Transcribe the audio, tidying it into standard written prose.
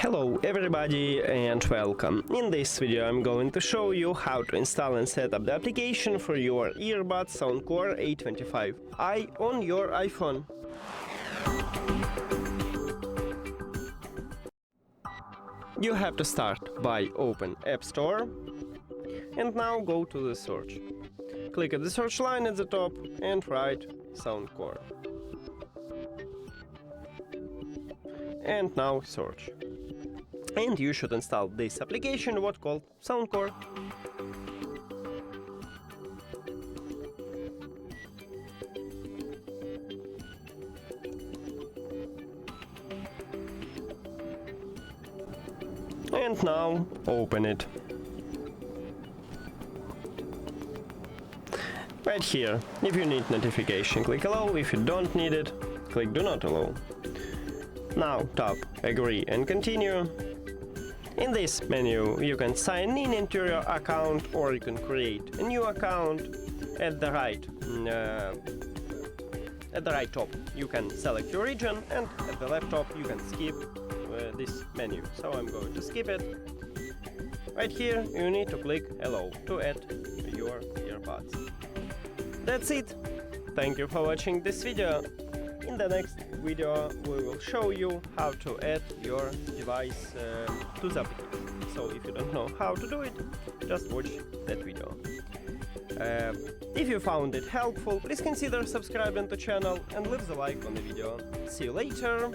Hello everybody and welcome. In this video I'm going to show you how to install and set up the application for your earbuds SOUNDCORE A25i on your iPhone. You have to start by open App Store and now go to the search. Click at the search line at the top and write SOUNDCORE. And now search. And you should install this application, what called SOUNDCORE. And now open it. Right here, if you need notification, click allow. If you don't need it, click do not allow. Now tap agree and continue. In this menu you can sign in into your account or you can create a new account. At the right top you can select your region, and at the left top you can skip this menu. So I'm going to skip it. Right here you need to click allow to add your earbuds. That's it. Thank you for watching this video. In the next video we will show you how to add your device to the application. So if you don't know how to do it, just watch that video. If you found it helpful, please consider subscribing to the channel and leave the like on the video. See you later!